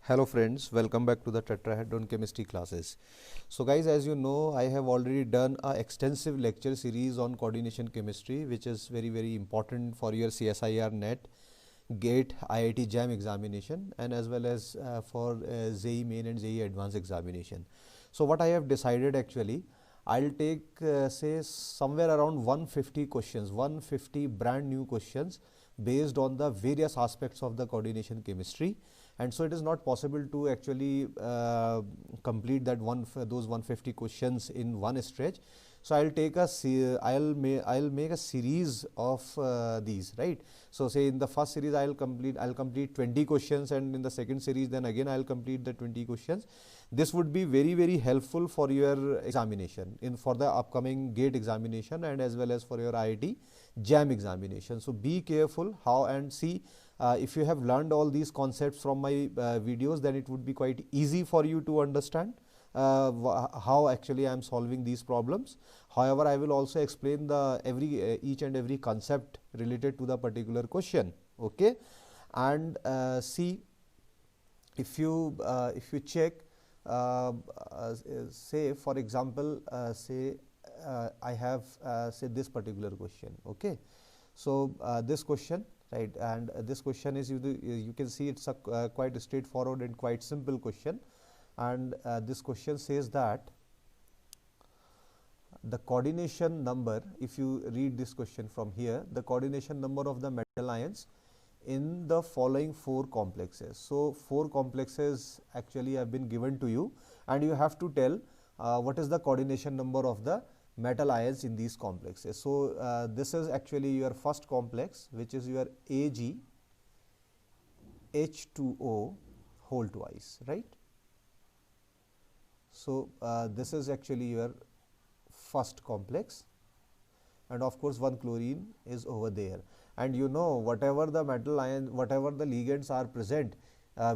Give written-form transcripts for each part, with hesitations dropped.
Hello friends, welcome back to the Tetrahedron chemistry classes. So guys, as you know, I have already done a extensive lecture series on coordination chemistry, which is very important for your CSIR NET, GATE, IIT JAM examination, and as well as for JEE Main and JEE Advanced examination. So what I have decided actually, I'll take say somewhere around 150 questions, 150 brand new questions based on the various aspects of the coordination chemistry. And so it is not possible to actually complete that those 150 questions in one stretch. So I'll take a I'll make a series of these, right? So say in the first series I'll complete 20 questions, and in the second series then again I'll complete the 20 questions. This would be very helpful for your examination for the upcoming GATE examination and as well as for your IIT JAM examination. So be careful how and see. If you have learned all these concepts from my videos, then it would be quite easy for you to understand how actually I am solving these problems. However, I will also explain each and every concept related to the particular question. Okay, and see, if you check, say for example, I have say this particular question. Okay, so this question, right, and this question is you can see it's a quite straightforward and quite simple question. And this question says that the coordination number, if you read this question from here, the coordination number of the metal ions in the following four complexes. So 4 complexes actually have been given to you, and you have to tell what is the coordination number of the metal ions in these complexes. So this is actually your first complex, which is your Ag H2O whole twice, right? So this is actually your first complex, and of course one chlorine is over there. And you know, whatever the metal ion, whatever the ligands are present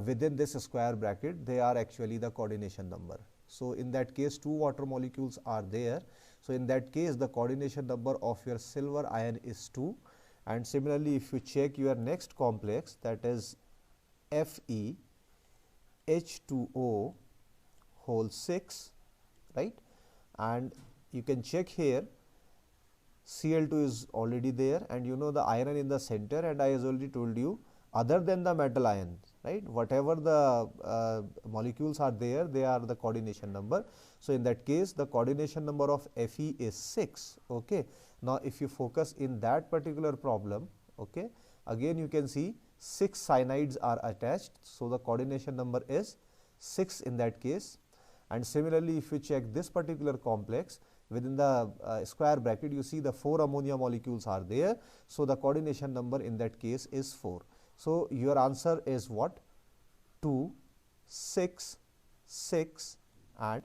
within this square bracket, they are actually the coordination number. So in that case 2 water molecules are there. So in that case the coordination number of your silver ion is 2. And similarly, if you check your next complex, that is Fe H2O whole 6, right? And you can check here Cl2 is already there, and you know the iron in the center, and I has already told you, other than the metal ion, right, whatever the molecules are there, they are the coordination number. So in that case the coordination number of Fe is 6. Okay, now if you focus in that particular problem, okay, again you can see 6 cyanides are attached, so the coordination number is 6 in that case. And similarly, if you check this particular complex, within the square bracket, you see the 4 ammonia molecules are there. So the coordination number in that case is 4. So your answer is what? 2, 6, 6 and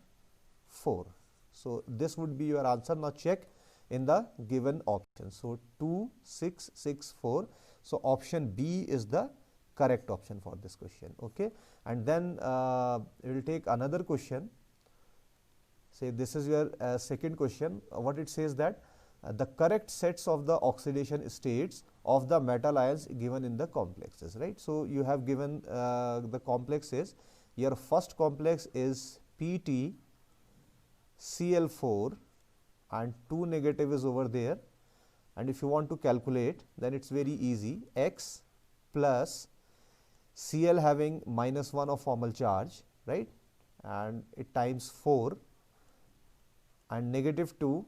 4. So this would be your answer. Now check in the given option. So 2, 6, 6, 4. So option B is the correct option for this question. Okay, and then we will take another question. Say this is your second question. What it says that the correct sets of the oxidation states of the metal ions given in the complexes, right? So you have given the complexes. Your first complex is Pt Cl4 and 2 negative is over there. And if you want to calculate, then it's very easy. X plus Cl having -1 of formal charge, right, and it times 4, and -2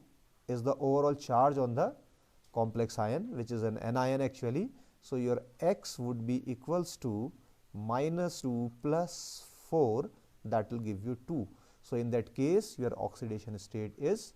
is the overall charge on the complex ion, which is an anion actually. So your X would be equals to -2 plus 4, that will give you 2. So in that case your oxidation state is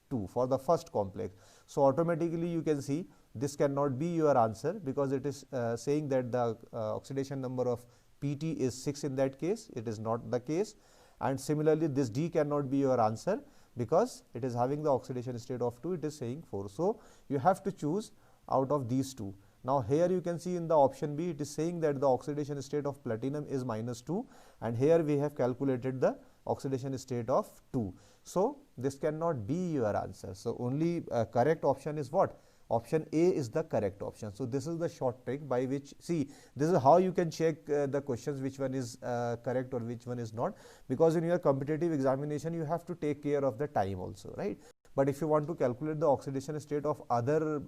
2 for the first complex. So automatically you can see this cannot be your answer, because it is saying that the oxidation number of Pt is 6 in that case. It is not the case. And similarly this D cannot be your answer, because it is having the oxidation state of 2, it is saying 4. So you have to choose out of these two. Now here you can see in the option B, it is saying that the oxidation state of platinum is -2, and here we have calculated the oxidation state of 2. So this cannot be your answer. So only correct option is what? Option A is the correct option. So this is the short trick by which, see, this is how you can check the questions which one is correct or which one is not, because in your competitive examination you have to take care of the time also, right? But if you want to calculate the oxidation state of other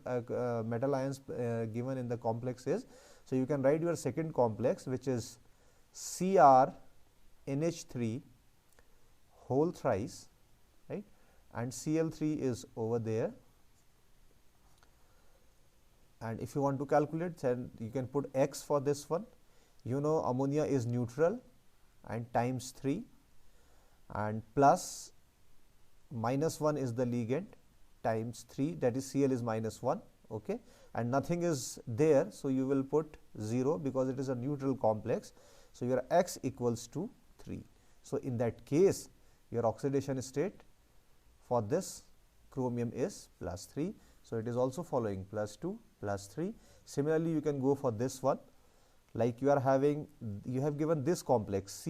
metal ions given in the complexes, so you can write your second complex, which is CrNH3 whole thrice, right? And Cl3 is over there. And if you want to calculate, then you can put X for this one. You know ammonia is neutral, and times 3, and plus -1 is the ligand, times 3, that is Cl is -1, okay, and nothing is there, so you will put 0 because it is a neutral complex. So your X equals to 3. So in that case, your oxidation state for this chromium is +3. So it is also following +2, +3. Similarly, you can go for this one, like you are having, you have given this complex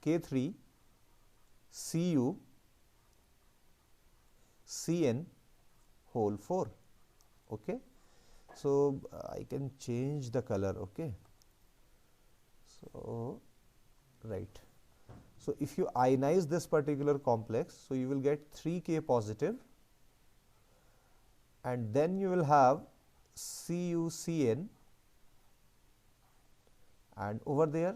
K3 Cu Cn whole 4, okay. So I can change the color, okay. So right, so if you ionize this particular complex, so you will get 3K positive, and then you will have CuCN, and over there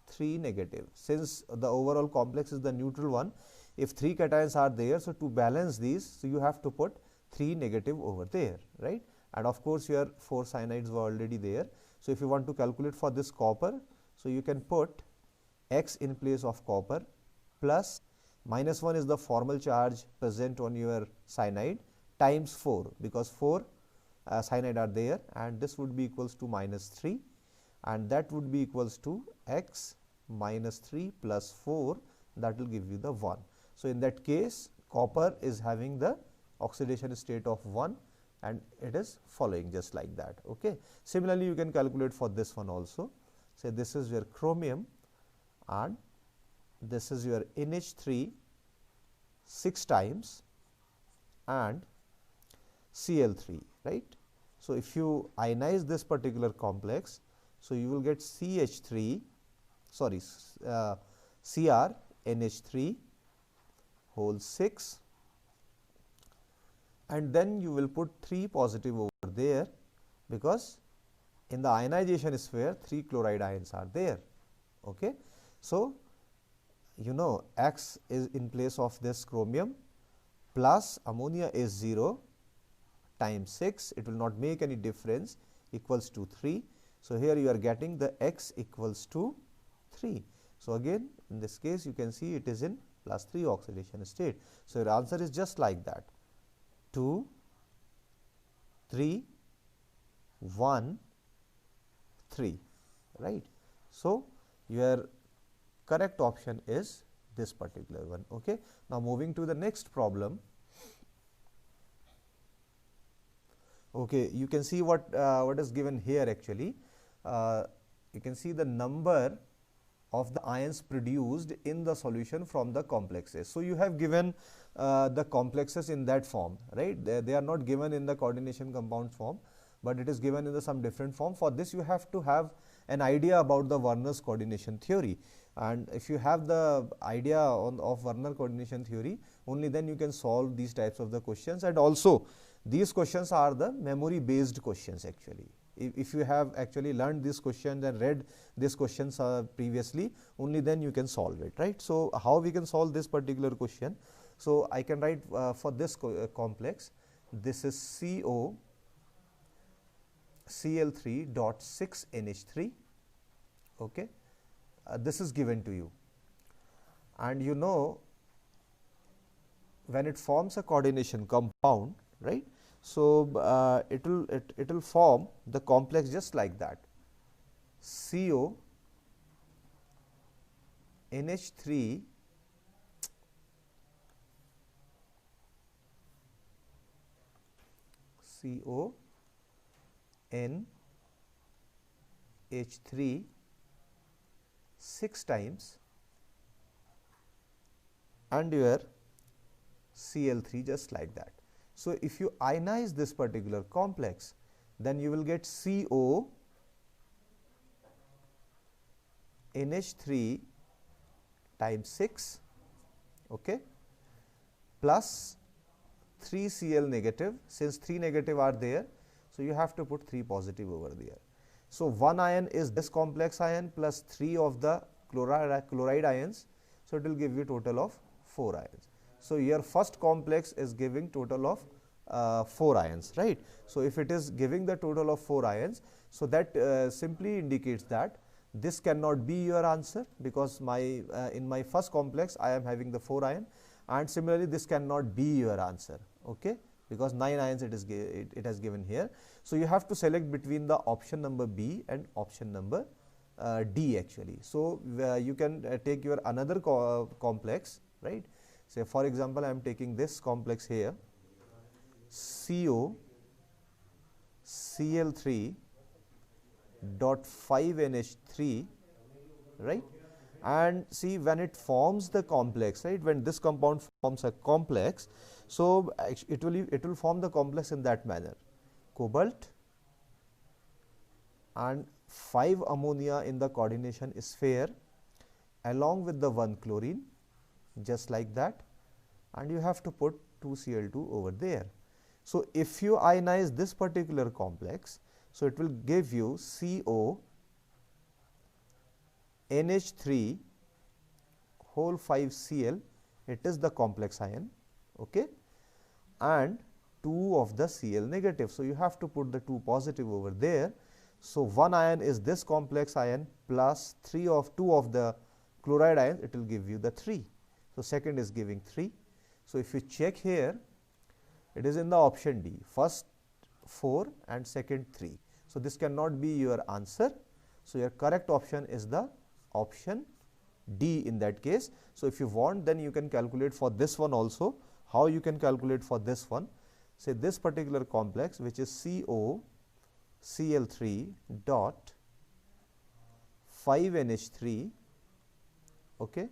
3 negative. Since the overall complex is the neutral one, if 3 cations are there, so to balance these, so you have to put 3 negative over there, right? And of course your 4 cyanides were already there. So if you want to calculate for this copper, so you can put X in place of copper, plus -1 is the formal charge present on your cyanide, times 4, because 4 cyanide are there, and this would be equals to -3, and that would be equals to X -3 plus 4, that will give you the 1. So in that case, copper is having the oxidation state of 1, and it is following just like that, okay. Similarly, you can calculate for this one also. Say this is your chromium, and this is your NH3 6 times, and Cl3, right. So if you ionize this particular complex, so you will get CrNH3 whole 6, and then you will put 3 positive over there, because in the ionization sphere 3 chloride ions are there, okay. So you know X is in place of this chromium, plus ammonia is 0, times 6, it will not make any difference, equals to 3. So here you are getting the X equals to 3. So again, in this case you can see it is in +3 oxidation state. So your answer is just like that, 2, 3, 1, 3, right. So your correct option is this particular one, okay. Now moving to the next problem. Okay, you can see what is given here actually. You can see the number of the ions produced in the solution from the complexes. So you have given the complexes in that form, right? They are not given in the coordination compound form, but it is given in the some different form. For this you have to have an idea about the Werner's coordination theory, and if you have the idea of Werner coordination theory, only then you can solve these types of the questions. And also these questions are the memory based questions actually. If you have actually learned this question and read these questions previously, only then you can solve it, right. So how we can solve this particular question? So I can write for this complex, this is CO Cl3 dot 6 NH3, okay. This is given to you, and you know when it forms a coordination compound, right. So it will form the complex just like that, CO NH3 CO NH3 6 times, and your Cl3 just like that. So if you ionize this particular complex, then you will get CO NH3 times 6, okay, plus 3 Cl negative. Since 3 negative are there, so you have to put 3 positive over there. So 1 ion is this complex ion plus 3 of the chloride ions, so it will give you total of 4 ions. So your first complex is giving total of 4 ions, right? So if it is giving the total of 4 ions, so that simply indicates that this cannot be your answer, because in my first complex I am having the 4 ion, and similarly this cannot be your answer, okay, because 9 ions it has given here. So you have to select between the option number B and option number D actually. So you can take your another complex, right? Say for example, I am taking this complex here, CO Cl3 dot 5 NH3, right? And see, when it forms the complex, right, when this compound forms a complex, so it will form the complex in that manner: cobalt and 5 ammonia in the coordination sphere along with the 1 chlorine, just like that, and you have to put 2 Cl2 over there. So if you ionize this particular complex, so it will give you CO NH3 whole 5 Cl, it is the complex ion, okay, and 2 of the Cl negative. So you have to put the 2 positive over there. So 1 ion is this complex ion plus 2 of the chloride ions, it will give you the 3. So second is giving 3. So if you check here, it is in the option D, first 4 and second 3. So this cannot be your answer. So your correct option is the option D in that case. So if you want, then you can calculate for this one also. How you can calculate for this one? Say this particular complex, which is CO Cl3 dot 5 NH3, okay,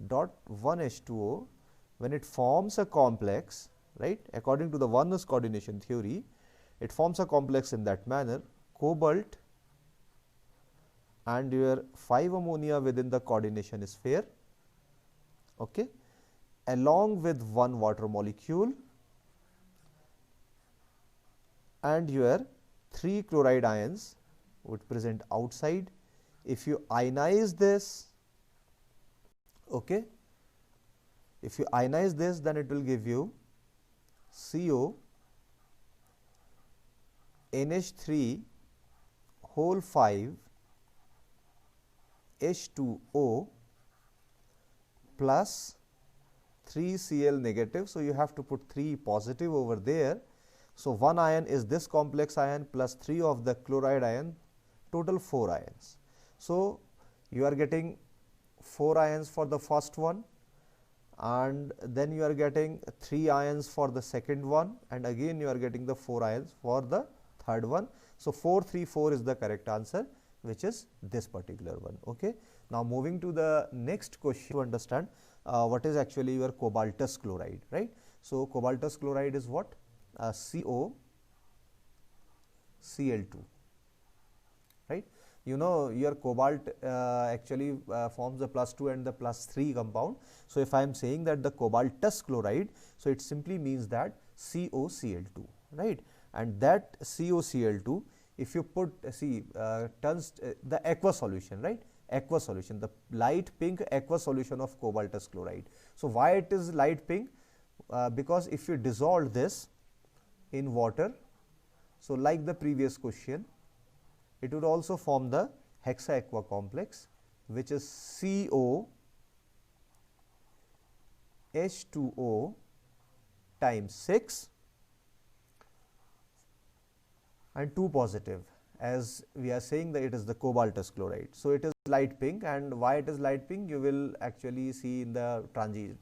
dot 1 H2O, when it forms a complex, right, according to the oneness coordination theory, it forms a complex in that manner: cobalt and your 5 ammonia within the coordination sphere, okay, along with 1 water molecule and your 3 chloride ions would present outside. If you ionize this, okay, if you ionize this, then it will give you CO NH3 whole 5 H2O plus 3 Cl negative. So you have to put 3 positive over there. So 1 ion is this complex ion plus 3 of the chloride ion, total 4 ions. So you are getting 4 ions for the first one, and then you are getting 3 ions for the second one, and again you are getting the 4 ions for the third one. So 434 is the correct answer, which is this particular one, okay. Now moving to the next question to understand what is actually your cobaltous chloride, right. So cobaltous chloride is what? CO Cl2, right. You know your cobalt actually forms the +2 and the +3 compound. So if I am saying that the cobaltous chloride, so it simply means that CoCl2, right, and that CoCl2, if you put the aqueous solution, right, aqueous solution, the light pink aqueous solution of cobaltous chloride. So why it is light pink? Because if you dissolve this in water, so like the previous question, it would also form the hexaaqua complex, which is CO H2O times 6 and 2 positive, as we are saying that it is the cobaltous chloride. So it is light pink, and why it is light pink you will actually see in the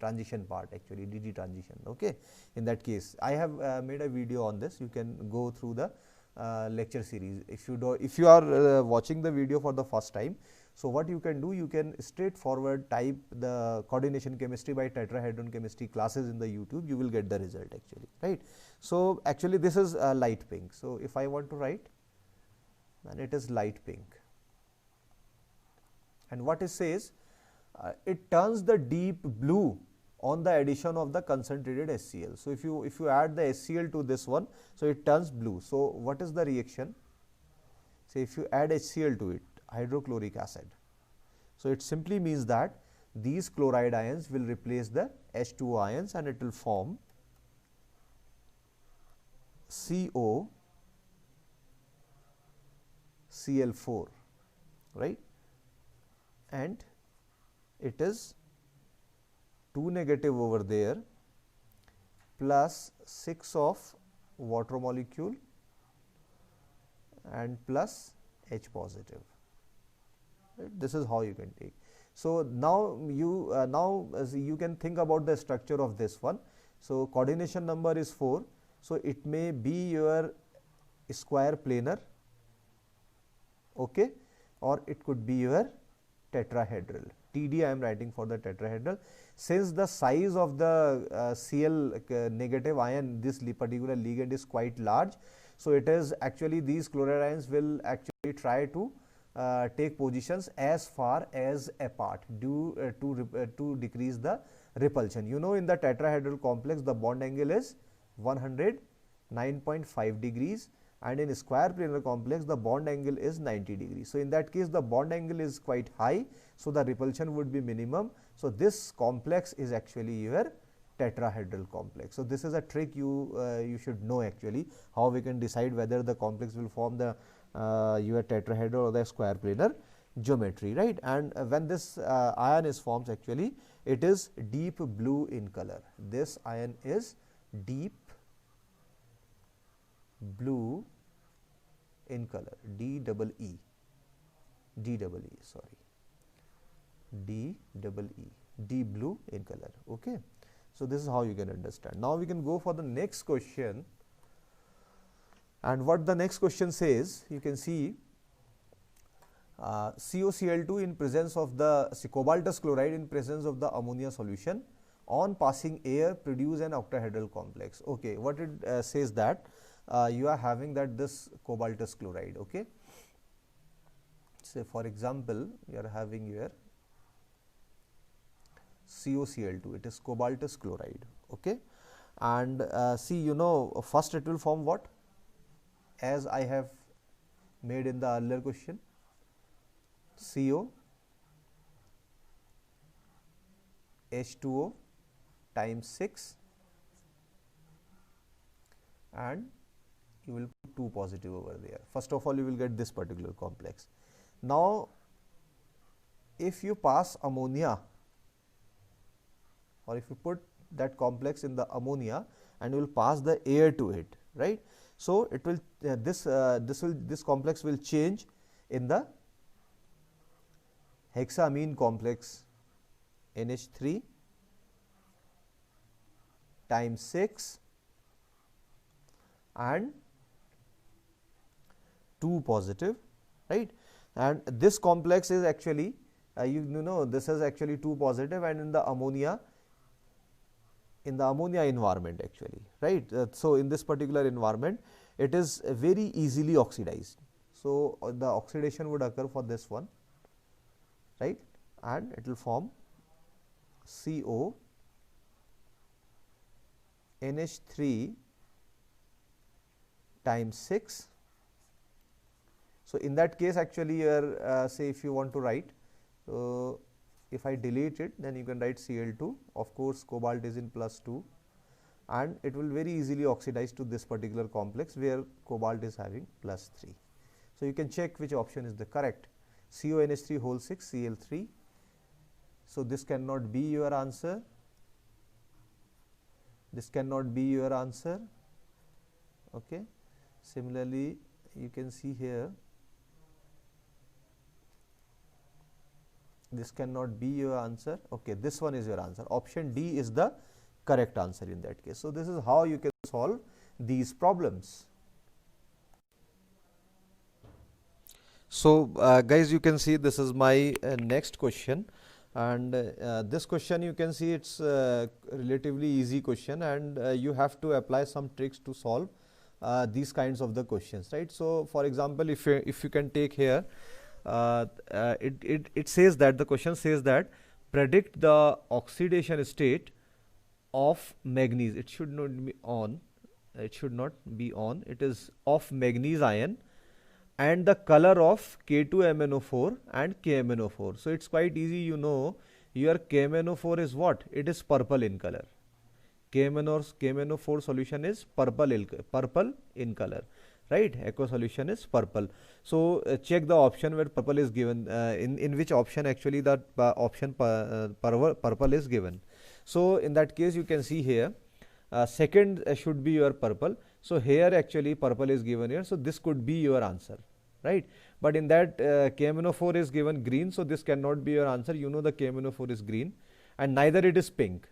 transition part, actually DD transition, okay. In that case I have made a video on this, you can go through the lecture series. If you are watching the video for the first time, so what you can do, you can straightforward type the coordination chemistry by tetrahedron chemistry classes in the YouTube. You will get the result actually, right? So actually this is light pink. So if I want to write, then it is light pink. And what it says, it turns the deep blue on the addition of the concentrated HCl. So if you add the HCl to this one, so it turns blue. So what is the reaction? Say if you add HCl to it, hydrochloric acid. So it simply means that these chloride ions will replace the H2O ions and it will form CO Cl4, right? And it is 2 negative over there plus 6 of water molecule and plus H positive. Right? This is how you can take. So now you can think about the structure of this one. So coordination number is 4. So it may be your square planar, okay, or it could be your tetrahedral. TD I am writing for the tetrahedral. Since the size of the Cl negative ion, this particular ligand is quite large, so it is actually these chloride ions will actually try to take positions as far as apart to decrease the repulsion. You know, in the tetrahedral complex the bond angle is 109.5 degrees and in square planar complex the bond angle is 90 degrees. So in that case the bond angle is quite high, so the repulsion would be minimum. So this complex is actually your tetrahedral complex. So this is a trick you should know actually, how we can decide whether the complex will form the your tetrahedral or the square planar geometry, right? And when this ion is formed, actually it is deep blue in color. This ion is deep blue in color, deep blue in color, okay. So this is how you can understand. Now we can go for the next question, and what the next question says, you can see CoCl2 in presence of the cobaltous chloride in presence of the ammonia solution on passing air produce an octahedral complex. Okay, what it says that you are having that this cobaltous chloride, okay. Say for example, you are having your CoCl2, it is cobaltous chloride, okay. And see, you know, first it will form what, as I have made in the earlier question, CO H2O times 6 and you will put 2 positive over there. First of all, you will get this particular complex. Now if you pass ammonia, or if you put that complex in the ammonia and you will pass the air to it, right? So it will this complex will change in the hexamine complex NH3 times 6 and 2 positive, right? And this complex is actually you know this is actually 2 positive and in the ammonia environment actually, right. So in this particular environment it is very easily oxidized. So the oxidation would occur for this one, right, and it will form CO NH3 times 6. So in that case actually your say if you want to write, if I delete it, then you can write Cl2. Of course cobalt is in +2 and it will very easily oxidize to this particular complex where cobalt is having +3. So you can check which option is the correct. CONH3 whole 6 Cl3. So this cannot be your answer. This cannot be your answer, okay. Similarly you can see here, this cannot be your answer, okay. This one is your answer. Option D is the correct answer in that case. So this is how you can solve these problems. So guys, you can see this is my next question, and this question you can see it's relatively easy question, and you have to apply some tricks to solve these kinds of the questions, right? So for example, if you can take here, it says that the question says that predict the oxidation state of manganese. It should not be on, it should not be on, it is of manganese ion, and the color of K2MnO4 and KMnO4. So it's quite easy, you know, your KMnO4 is what? It is purple in color. KMnO4 solution is purple in color, right? Aqueous solution is purple. So check the option where purple is given, in which option actually that option purple is given. So in that case, you can see here, second should be your purple. So here actually purple is given here, so this could be your answer, right? But in that KMnO4 is given green, so this cannot be your answer. You know the KMnO4 is green, and neither it is pink,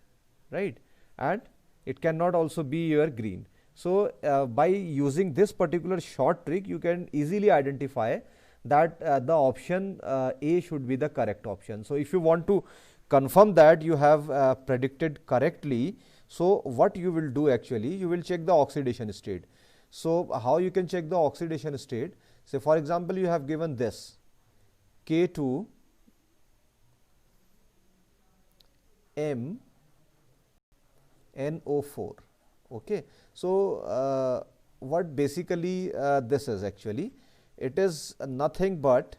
right? And it cannot also be your green. So by using this particular short trick, you can easily identify that the option A should be the correct option. So if you want to confirm that you have predicted correctly, so what you will do actually, you will check the oxidation state. So how you can check the oxidation state? Say for example, you have given this K2MnO4. Okay, so what basically this is actually, it is nothing but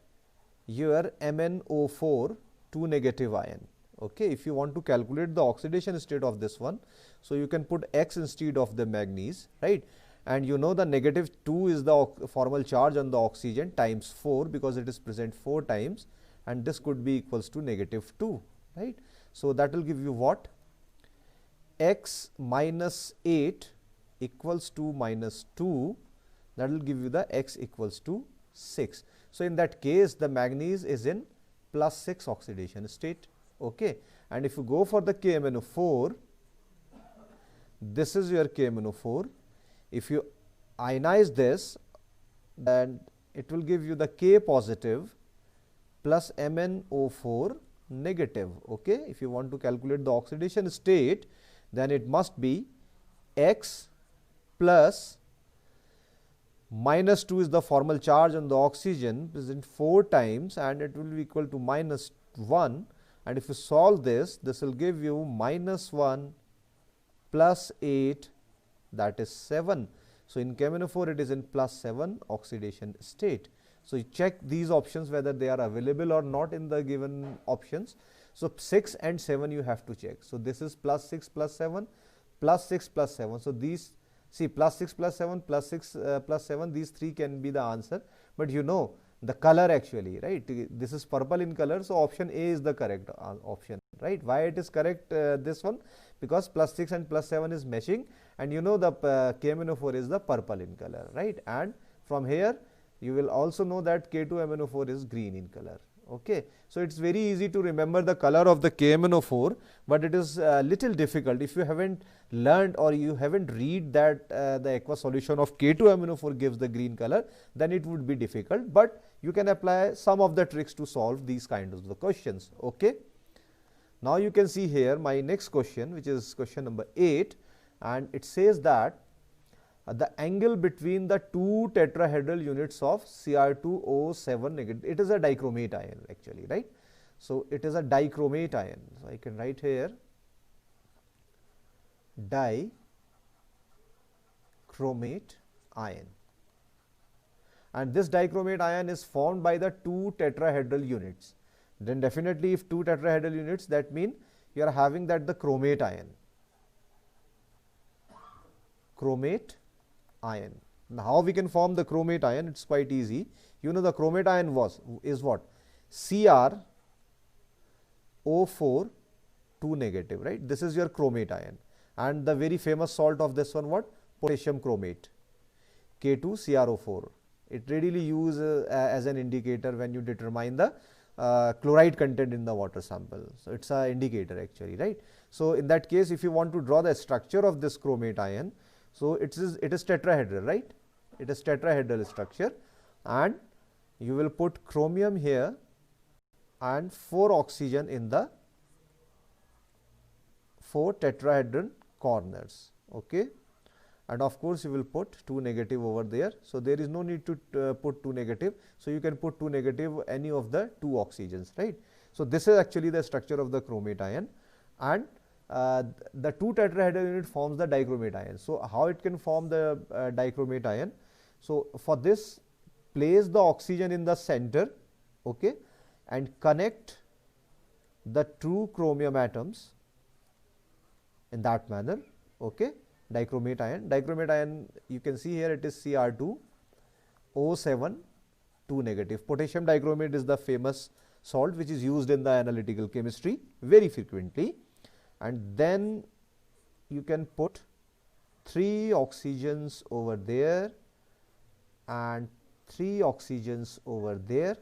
your MnO4 2 negative ion. Okay, if you want to calculate the oxidation state of this one, so you can put X instead of the manganese, right? And you know the -2 is the formal charge on the oxygen times 4, because it is present 4 times, and this could be equals to -2, right? So that will give you what? X minus 8 equals to -2, that will give you the X equals to 6. So in that case, the manganese is in +6 oxidation state. Okay, and if you go for the KMnO4, this is your KMnO4. If you ionize this, then it will give you the K positive plus MnO4 negative. Okay, if you want to calculate the oxidation state, then it must be X plus -2 is the formal charge on the oxygen present 4 times, and it will be equal to -1. And if you solve this, this will give you -1 plus 8, that is 7. So in KMnO4 it is in +7 oxidation state. So you check these options whether they are available or not in the given options. So 6 and 7 you have to check. So this is +6 plus 7, +6 plus 7. So these, see, +6 plus 7, +6 plus 7, these three can be the answer. But you know the color actually, right? This is purple in color, so option A is the correct option, right? Why it is correct, this one? Because +6 and +7 is matching, and you know the KMnO4 is the purple in color, right? And from here you will also know that K2MnO4 is green in color. Okay, so it's very easy to remember the color of the KMnO4, but it is little difficult if you haven't learned or you haven't read that the aqueous solution of K2MnO4 gives the green color, then it would be difficult. But you can apply some of the tricks to solve these kinds of the questions. Okay, now you can see here my next question, which is question number 8, and it says that the angle between the two tetrahedral units of Cr2O7 negative, it is a dichromate ion actually, right? So it is a dichromate ion. So I can write here dichromate ion, and this dichromate ion is formed by the two tetrahedral units. Then definitely if two tetrahedral units, that mean you are having that the chromate ion. Chromate ion. Now how we can form the chromate ion? It's quite easy. You know the chromate ion is what? Cr O4 2 negative, right? This is your chromate ion, and the very famous salt of this one, what? Potassium chromate, K2CrO4. It readily used as an indicator when you determine the chloride content in the water sample. So it's an indicator actually, right? So in that case, if you want to draw the structure of this chromate ion, so it is tetrahedral, right? It is tetrahedral structure, and you will put chromium here and 4 oxygen in the 4 tetrahedron corners. Okay. And of course, you will put 2 negative over there. So, there is no need to put 2 negative. So, you can put 2 negative any of the 2 oxygens, right. So, this is actually the structure of the chromate ion, and the 2 tetrahedral unit forms the dichromate ion. So, how it can form the dichromate ion? So, for this, place the oxygen in the center, okay, and connect the 2 chromium atoms in that manner, okay. Dichromate ion, you can see here it is Cr2 O7 2 negative. Potassium dichromate is the famous salt which is used in the analytical chemistry very frequently, and then you can put 3 oxygens over there and 3 oxygens over there,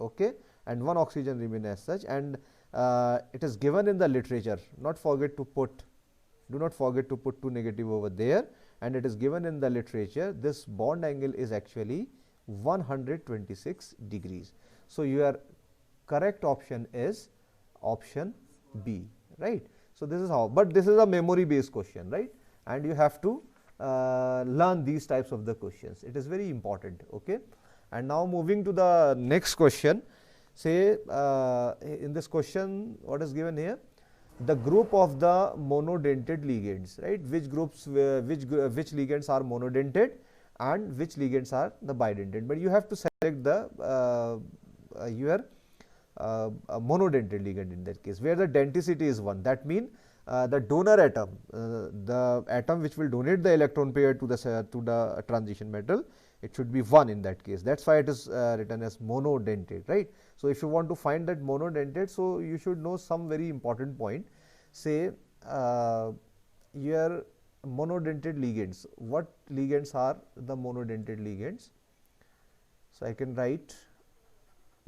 okay, and 1 oxygen remain as such, and it is given in the literature. Do not forget to put 2 negative over there, and it is given in the literature. This bond angle is actually 126 degrees. So, your correct option is option B, right. So, this is how, but this is a memory based question, right, and you have to learn these types of the questions. It is very important, okay. And now moving to the next question, say in this question what is given here? The group of the monodentate ligands, right, which ligands are monodentate and which ligands are the bidentate, but you have to select the your monodentate ligand in that case, where the denticity is 1. That means the donor atom, the atom which will donate the electron pair to the transition metal, it should be 1 in that case. That is why it is written as monodentate, right. So, if you want to find that monodentate, so you should know some very important point. Say your monodentate ligands, what ligands are the monodentate ligands? So, I can write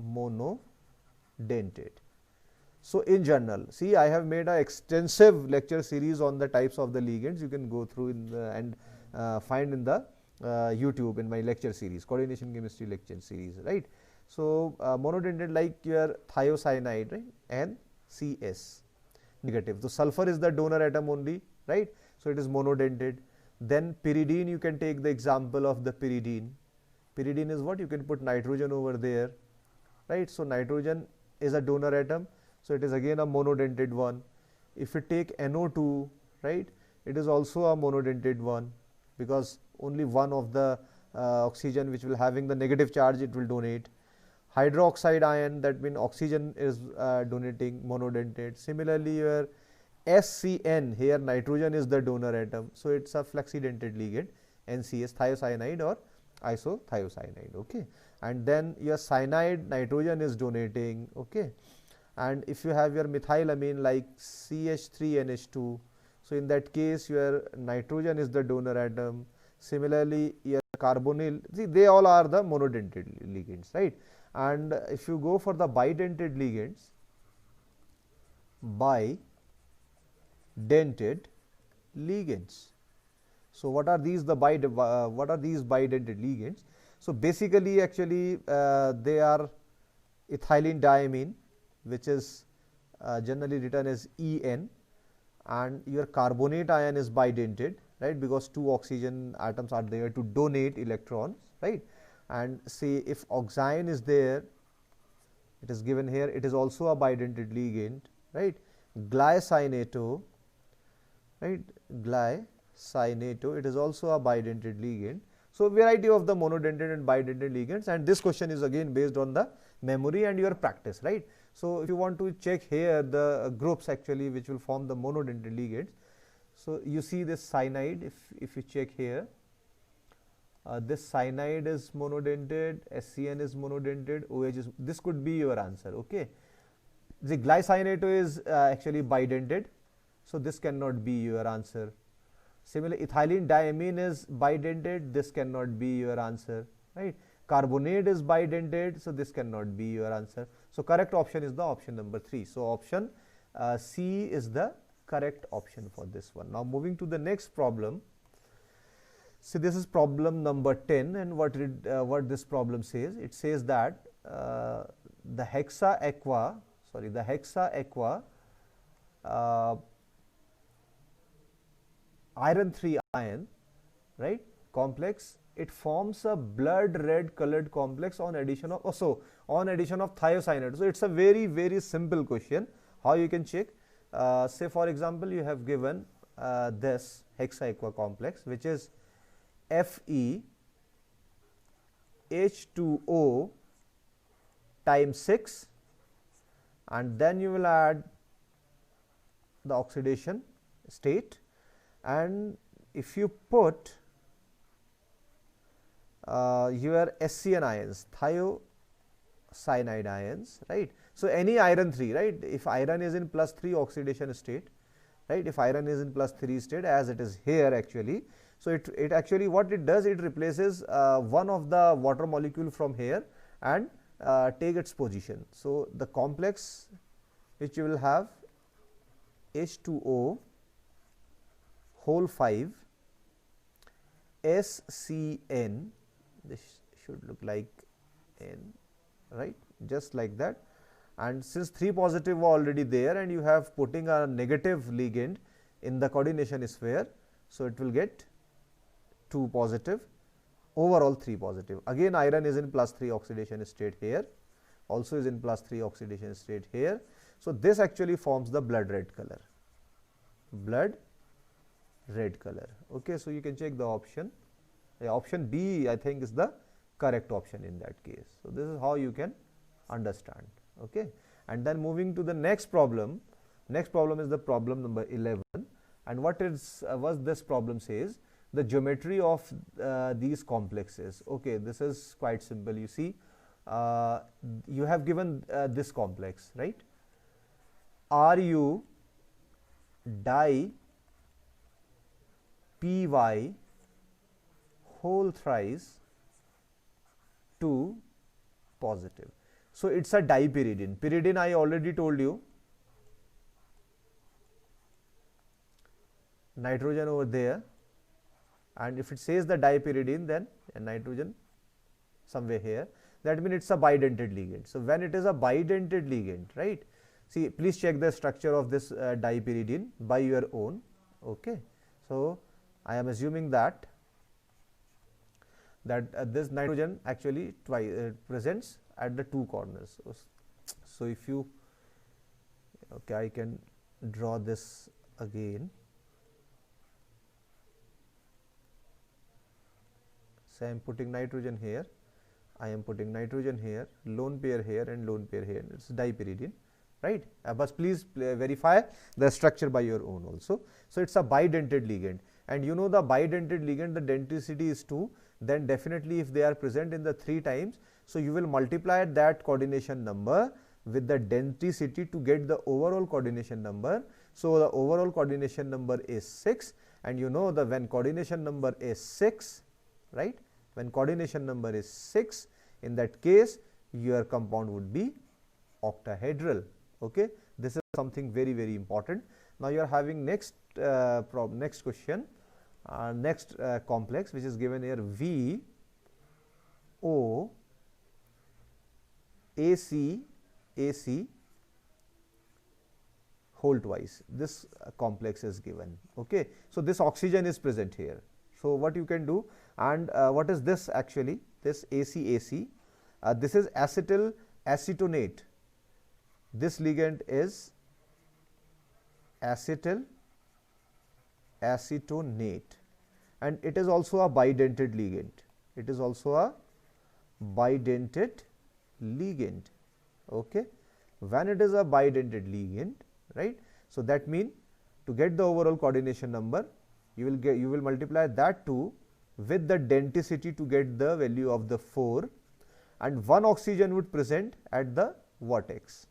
monodentate. So, in general, see, I have made an extensive lecture series on the types of the ligands. You can go through in the and find in the YouTube in my lecture series, coordination chemistry lecture series, right. So, monodentate like your thiocyanide, right, NCS negative. So, sulfur is the donor atom only, right. So, it is monodentate. Then pyridine, you can take the example of the pyridine. Pyridine is what? You can put nitrogen over there, right. So, nitrogen is a donor atom. So, it is again a monodentate one. If you take NO2, right, it is also a monodentate one, because only one of the oxygen which will having the negative charge it will donate. Hydroxide ion, that means oxygen is donating, monodentate. Similarly, your SCN, here nitrogen is the donor atom. So, it is a flexidentate ligand, NCS, thiocyanide or isothiocyanide, okay. And then your cyanide, nitrogen is donating, okay. And if you have your methylamine like CH3NH2, so in that case your nitrogen is the donor atom. Similarly, your carbonyl, see, they all are the monodentate ligands, right. And if you go for the bidentate ligands, So, what are these bidentate ligands? So, basically actually they are ethylene diamine, which is generally written as En, and your carbonate ion is bidentate, right, because 2 oxygen atoms are there to donate electrons, right. And say if oxime is there, it is given here, it is also a bidentate ligand, right. Glycinato, right, it is also a bidentate ligand. So, variety of the monodentate and bidentate ligands, and this question is again based on the memory and your practice, right. So, if you want to check here the groups actually which will form the monodentate ligands. So, you see this cyanide, if you check here, this cyanide is monodentate, SCN is monodentate, OH is, this could be your answer, okay. The glycinato is actually bidentate, so this cannot be your answer. Similarly, ethylene diamine is bidentate, this cannot be your answer, right. Carbonate is bidentate, so this cannot be your answer. So, correct option is the option number 3. So, option C is the correct option for this one. Now, moving to the next problem. So this is problem number 10, and what this problem says, it says that the hexa aqua iron 3 ion, right, complex, it forms a blood red colored complex on addition of thiocyanate. So it's a very, very simple question. How you can check? Say for example, you have given this hexa aqua complex, which is Fe H2O times 6, and then you will add the oxidation state, and if you put your SCN ions, thiocyanide ions, right. So any iron 3, right, if iron is in +3 oxidation state, right, if iron is in +3 state, as it is here actually. So it actually, what it does, it replaces one of the water molecule from here and take its position. So the complex which you will have, H2O whole 5 SCN, this should look like N, right, just like that. And since 3 positive were already there and you have putting a negative ligand in the coordination sphere, so it will get 2 positive, overall 3 positive. Again iron is in +3 oxidation state here, also is in +3 oxidation state here. So this actually forms the blood red color, okay. So you can check the option, option B I think is the correct option in that case. So this is how you can understand, okay. And then moving to the next problem is the problem number 11, and what this problem says, the geometry of these complexes. Okay, this is quite simple. You see, you have given this complex, right, Ru di Py whole thrice 2 positive. So it's a dipyridine. Pyridine I already told you, nitrogen over there, and if it says the dipyridine, then a nitrogen somewhere here, that means it's a bidentate ligand. So when it is a bidentate ligand, right, see, please check the structure of this dipyridine by your own, okay. So I am assuming that this nitrogen actually presents at the 2 corners. So if you, okay, I can draw this again. So I am putting nitrogen here, I am putting nitrogen here, lone pair here and lone pair here. It's dipyridine, right? But please verify the structure by your own also. So it's a bidentate ligand, and you know the bidentate ligand, the denticity is 2. Then definitely if they are present in the 3 times, so you will multiply that coordination number with the denticity to get the overall coordination number. So the overall coordination number is 6, and you know the when coordination number is 6, right, when coordination number is 6, in that case your compound would be octahedral, okay. This is something very, very important. Now you are having next question, next complex, which is given here, VO AC whole twice. This complex is given, okay. So this oxygen is present here. So what you can do, and what is this actually, this AC, this is acetyl acetonate. This ligand is acetyl acetonate, and it is also a bidentate ligand. It is also a bidentate ligand, okay. When it is a bidentate ligand, right, so that means to get the overall coordination number, you will multiply that 2 with the denticity to get the value of the 4, and 1 oxygen would present at the vertex.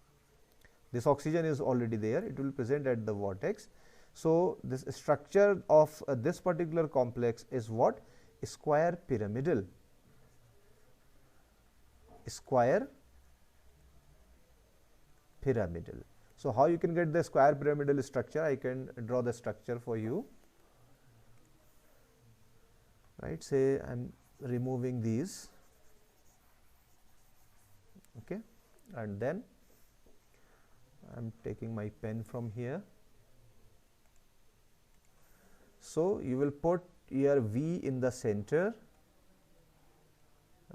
This oxygen is already there, it will present at the vertex. So this structure of this particular complex is what? Square pyramidal. Square pyramidal. So how you can get the square pyramidal structure? I can draw the structure for you. right? Say I'm removing these, okay, and then I'm taking my pen from here. So you will put your V in the center,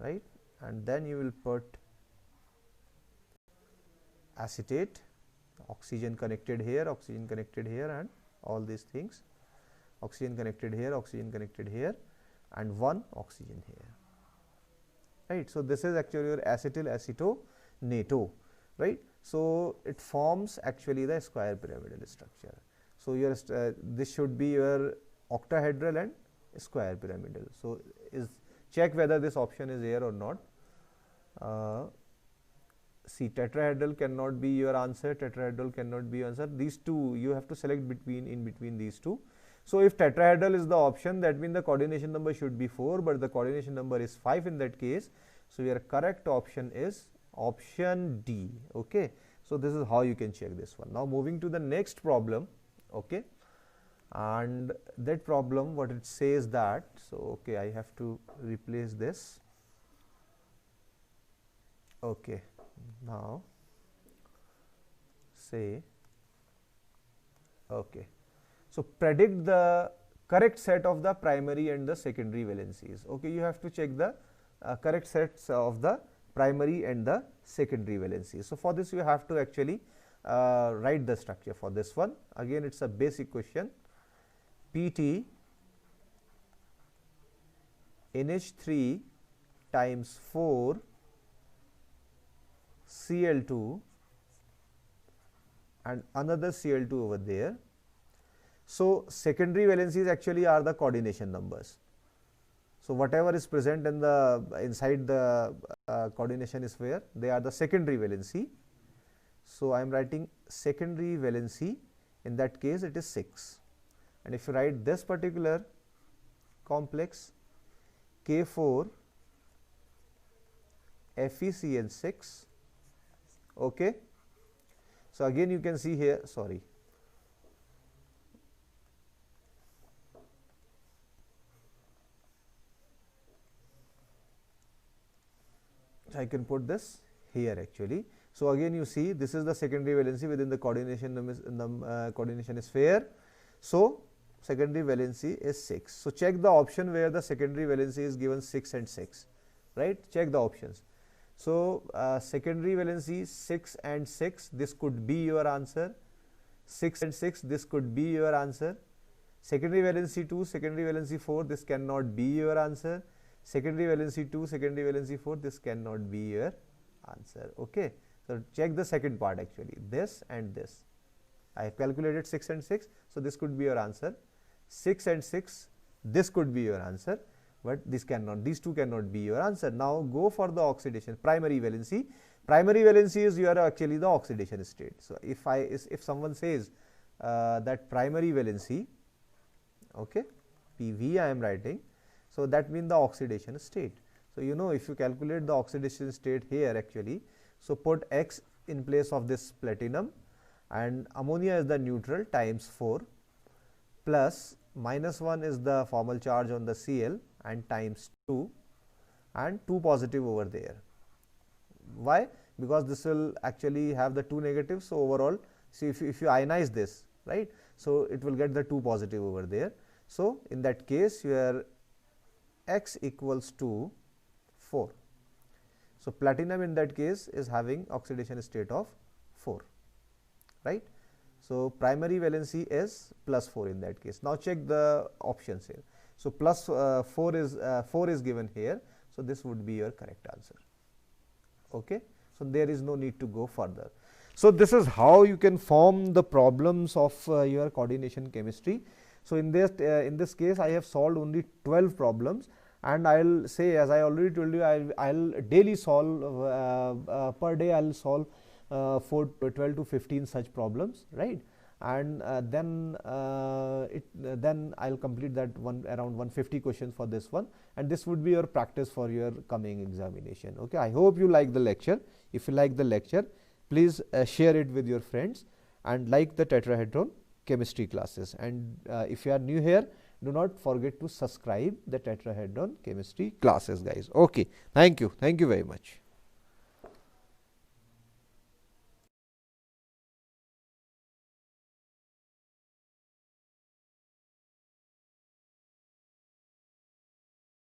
right, and then you will put acetate, oxygen connected here, and all these things, oxygen connected here, and one oxygen here, right. So this is actually your acetyl-acetonato, right. So it forms actually the square pyramidal structure. So your this should be your octahedral and square pyramidal. So check whether this option is here or not. See, tetrahedral cannot be your answer, tetrahedral cannot be your answer. These two you have to select in between these two. So if tetrahedral is the option, that means the coordination number should be 4, but the coordination number is 5 in that case. So your correct option is option D. Okay. So this is how you can check this one. Now moving to the next problem. Okay. And that problem, what it says that, so okay, I have to replace this. Okay. Now say, okay, so predict the correct set of the primary and the secondary valencies. Okay, you have to check the correct sets of the primary and the secondary valencies. So for this you have to actually write the structure for this one. Again, it's a basic question. PT NH3 times 4 Cl2 and another Cl2 over there. So secondary valencies actually are the coordination numbers. So whatever is present in the inside the coordination sphere, they are the secondary valency. So I am writing secondary valency. In that case, it is 6. And if you write this particular complex K4 FeCN6, okay. So again you can see here, sorry, I can put this here actually. So again you see this is the secondary valency within the coordination sphere. So secondary valency is 6. So check the option where the secondary valency is given 6 and 6, right? Check the options. So secondary valency 6 and 6, this could be your answer. 6 and 6, this could be your answer. Secondary valency 2, secondary valency 4, this cannot be your answer. Secondary valency 2, secondary valency 4, this cannot be your answer. Okay. So check the second part actually, this and this. I have calculated 6 and 6, so this could be your answer. 6 and 6, this could be your answer, but this cannot, these two cannot be your answer. Now go for the oxidation, primary valency. Primary valency is your actually the oxidation state. So if someone says that primary valency, okay, PV I am writing, so that means the oxidation state. So you know, if you calculate the oxidation state here actually, so put X in place of this platinum, and ammonia is the neutral times 4 plus -1 is the formal charge on the Cl and times 2 and 2 positive over there. Why? Because this will actually have the 2 negatives. So overall, see if you ionize this, right, so it will get the 2 positive over there. So in that case your X equals to 4. So platinum in that case is having oxidation state of 4, right. So primary valency is +4 in that case. Now check the options here. So plus 4 is given here. So this would be your correct answer. Okay. So there is no need to go further. So this is how you can form the problems of your coordination chemistry. So in this case, I have solved only 12 problems, and I'll say, as I already told you, I'll daily solve per day I'll solve 12 to 15 such problems, right? And then I'll complete that around 150 questions for this one, and this would be your practice for your coming examination. Okay, I hope you like the lecture. If you like the lecture, please share it with your friends and like the tetrahedron chemistry classes. And if you are new here, do not forget to subscribe the tetrahedron chemistry classes, guys. Okay, thank you very much.